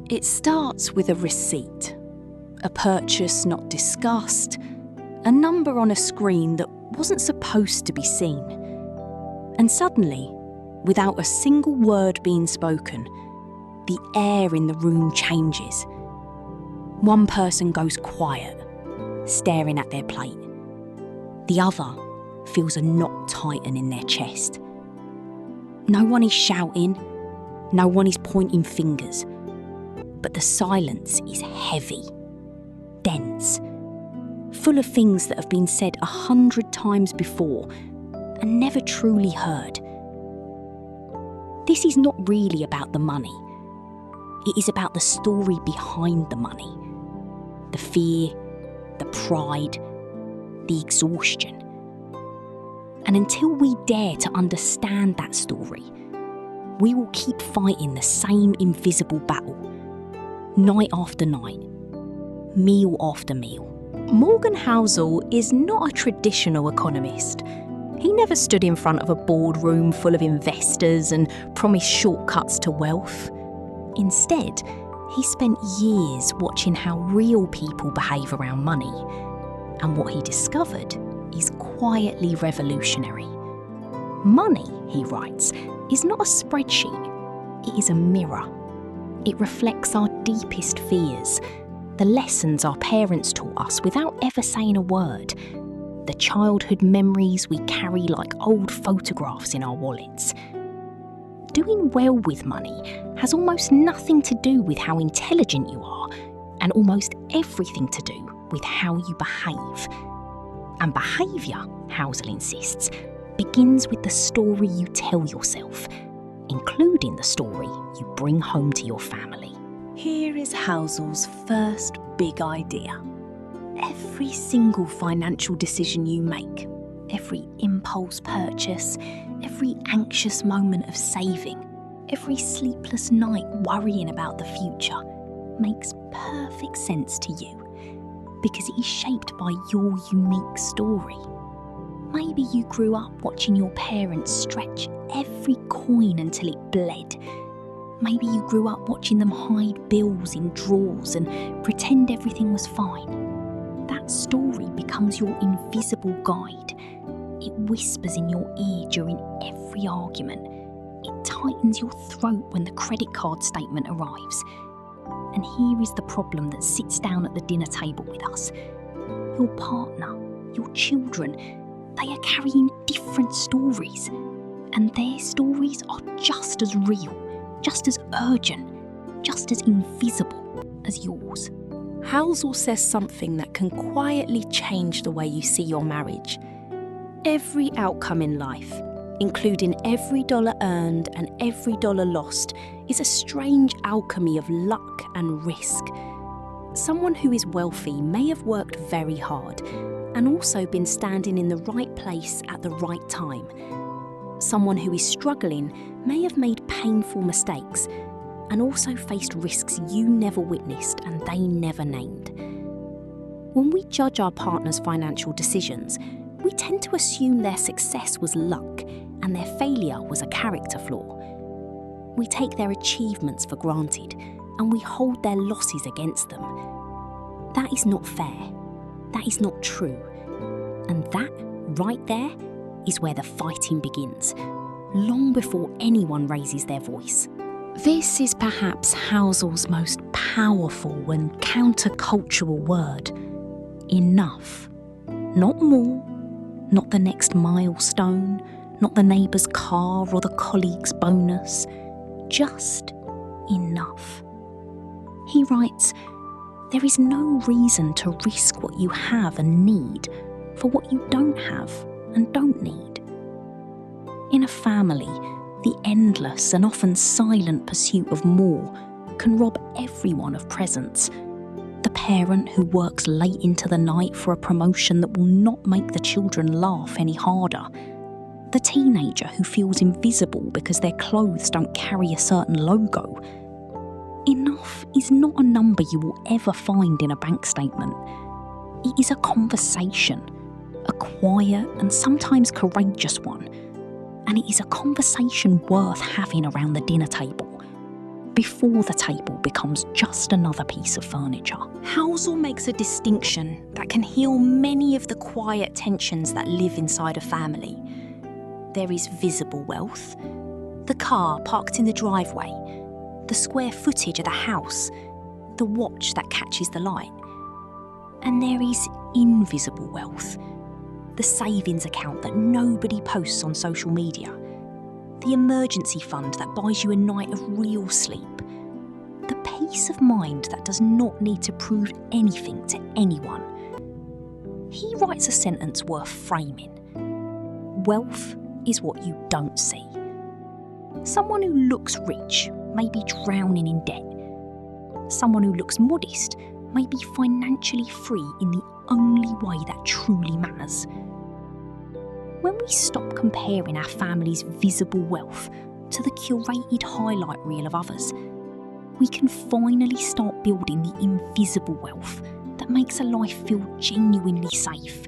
It starts with a receipt, a purchase not discussed, a number on a screen that wasn't supposed to be seen. And suddenly, without a single word being spoken, the air in the room changes. One person goes quiet, staring at their plate. The other feels a knot tighten in their chest. No one is shouting, no one is pointing fingers, but the silence is heavy, dense, full of things that have been said 100 times before and never truly heard. This is not really about the money. It is about the story behind the money. The fear, the pride, the exhaustion. And until we dare to understand that story, we will keep fighting the same invisible battle, night after night, meal after meal. Morgan Housel is not a traditional economist. He never stood in front of a boardroom full of investors and promised shortcuts to wealth. Instead, he spent years watching how real people behave around money. And what he discovered is quietly revolutionary. Money, he writes, is not a spreadsheet. It is a mirror. It reflects our deepest fears, the lessons our parents taught us without ever saying a word, the childhood memories we carry like old photographs in our wallets. Doing well with money has almost nothing to do with how intelligent you are, and almost everything to do with how you behave. And behaviour, Housel insists, begins with the story you tell yourself, including the story you bring home to your family. Here is Housel's first big idea. Every single financial decision you make, every impulse purchase, every anxious moment of saving, every sleepless night worrying about the future, makes perfect sense to you because it is shaped by your unique story. Maybe you grew up watching your parents stretch every coin until it bled. Maybe you grew up watching them hide bills in drawers and pretend everything was fine. That story becomes your invisible guide. It whispers in your ear during every argument. It tightens your throat when the credit card statement arrives. And here is the problem that sits down at the dinner table with us. Your partner, your children, they are carrying different stories. And their stories are just as real, just as urgent, just as invisible as yours. Housel says something that can quietly change the way you see your marriage. Every outcome in life, including every dollar earned and every dollar lost, is a strange alchemy of luck and risk. Someone who is wealthy may have worked very hard and also been standing in the right place at the right time. Someone who is struggling may have made painful mistakes and also faced risks you never witnessed and they never named. When we judge our partner's financial decisions, we tend to assume their success was luck and their failure was a character flaw. We take their achievements for granted and we hold their losses against them. That is not fair. That is not true. And that, right there, is where the fighting begins, long before anyone raises their voice. This is perhaps Housel's most powerful and countercultural word. Enough. Not more, not the next milestone, not the neighbour's car or the colleague's bonus. Just enough. He writes, there is no reason to risk what you have and need for what you don't have and don't need. In a family, the endless and often silent pursuit of more can rob everyone of presence. The parent who works late into the night for a promotion that will not make the children laugh any harder. The teenager who feels invisible because their clothes don't carry a certain logo. Enough is not a number you will ever find in a bank statement. It is a conversation, a quiet and sometimes courageous one. And it is a conversation worth having around the dinner table. before the table becomes just another piece of furniture. Housel makes a distinction that can heal many of the quiet tensions that live inside a family. There is visible wealth, the car parked in the driveway, the square footage of the house, the watch that catches the light. And there is invisible wealth, the savings account that nobody posts on social media, the emergency fund that buys you a night of real sleep, the peace of mind that does not need to prove anything to anyone. He writes a sentence worth framing. Wealth is what you don't see. Someone who looks rich may be drowning in debt. Someone who looks modest may be financially free in the only way that truly matters. When we stop comparing our family's visible wealth to the curated highlight reel of others, we can finally start building the invisible wealth that makes a life feel genuinely safe.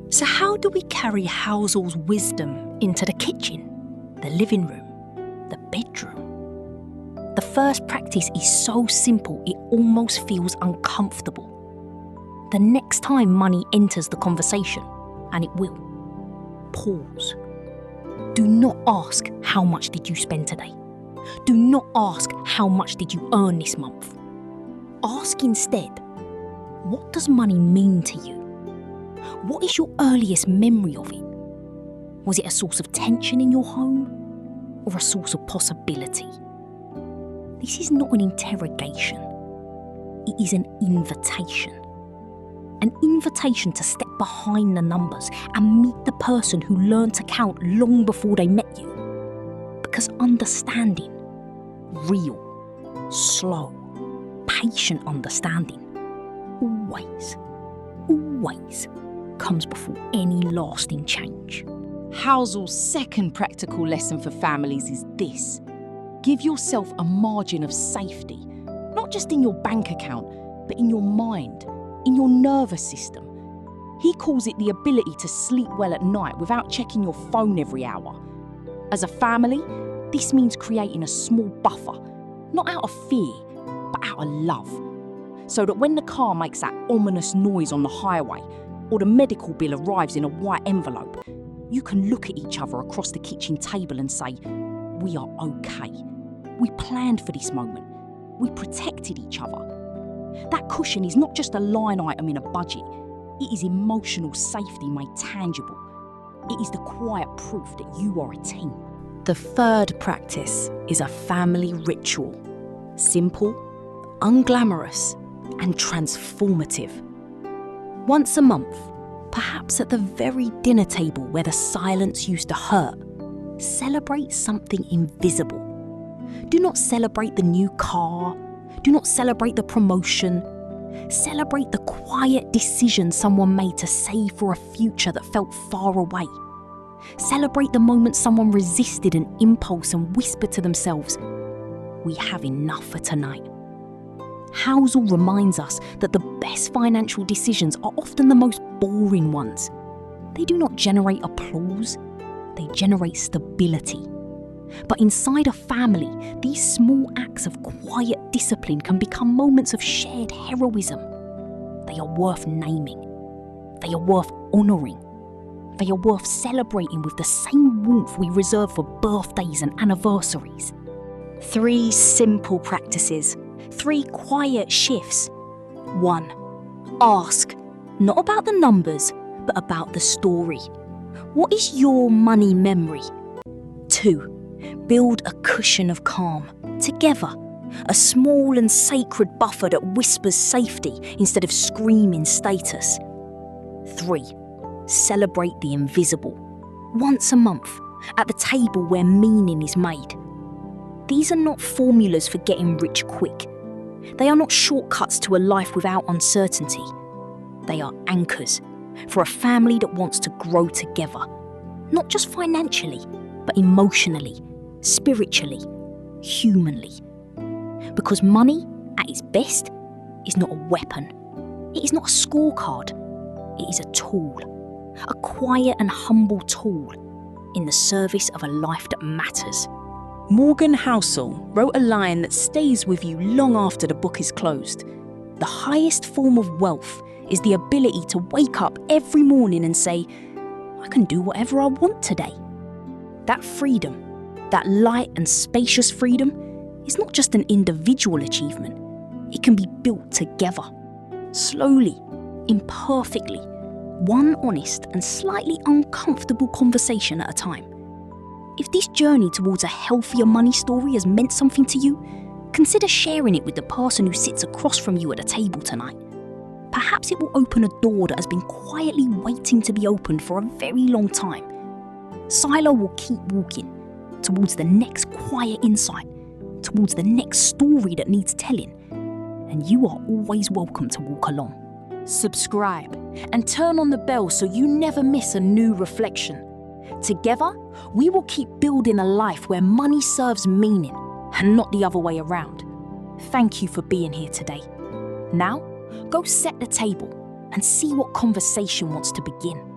So how do we carry Housel's wisdom into the kitchen, the living room, the bedroom? The first practice is so simple it almost feels uncomfortable. The next time money enters the conversation, and it will, pause. Do not ask, how much did you spend today? Do not ask, how much did you earn this month? Ask instead, what does money mean to you? What is your earliest memory of it? Was it a source of tension in your home or a source of possibility? This is not an interrogation. It is an invitation. An invitation to step behind the numbers and meet the person who learned to count long before they met you. Because understanding, real, slow, patient understanding, always comes before any lasting change. Housel's second practical lesson for families is this. Give yourself a margin of safety, not just in your bank account, but in your mind, in your nervous system. He calls it the ability to sleep well at night without checking your phone every hour. As a family, this means creating a small buffer, not out of fear, but out of love. So that when the car makes that ominous noise on the highway, or the medical bill arrives in a white envelope, you can look at each other across the kitchen table and say, we are okay. We planned for this moment. We protected each other. That cushion is not just a line item in a budget. It is emotional safety made tangible. It is the quiet proof that you are a team. The third practice is a family ritual. Simple, unglamorous, and transformative. Once a month, perhaps at the very dinner table where the silence used to hurt, celebrate something invisible. Do not celebrate the new car. Do not celebrate the promotion. Celebrate the quiet decision someone made to save for a future that felt far away. Celebrate the moment someone resisted an impulse and whispered to themselves, we have enough for tonight. Housel reminds us that the best financial decisions are often the most boring ones. They do not generate applause, they generate stability. But inside a family, these small acts of quiet discipline can become moments of shared heroism. They are worth naming. They are worth honouring. They are worth celebrating with the same warmth we reserve for birthdays and anniversaries. 3 simple practices. 3 quiet shifts. 1. Ask, not about the numbers, but about the story. What is your money memory? 2. Build a cushion of calm, together. A small and sacred buffer that whispers safety instead of screaming status. 3. Celebrate the invisible. Once a month, at the table where meaning is made. These are not formulas for getting rich quick. They are not shortcuts to a life without uncertainty. They are anchors for a family that wants to grow together, not just financially, but emotionally, spiritually, humanly. Because money, at its best, is not a weapon. It is not a scorecard. It is a tool, a quiet and humble tool in the service of a life that matters. Morgan Housel wrote a line that stays with you long after the book is closed. The highest form of wealth is the ability to wake up every morning and say, I can do whatever I want today. That freedom, that light and spacious freedom, is not just an individual achievement. It can be built together, slowly, imperfectly, one honest and slightly uncomfortable conversation at a time. If this journey towards a healthier money story has meant something to you, consider sharing it with the person who sits across from you at the table tonight. Perhaps it will open a door that has been quietly waiting to be opened for a very long time. Silo will keep walking towards the next quiet insight, towards the next story that needs telling, and you are always welcome to walk along. Subscribe and turn on the bell so you never miss a new reflection. Together, we will keep building a life where money serves meaning and not the other way around. Thank you for being here today. Now, go set the table and see what conversation wants to begin.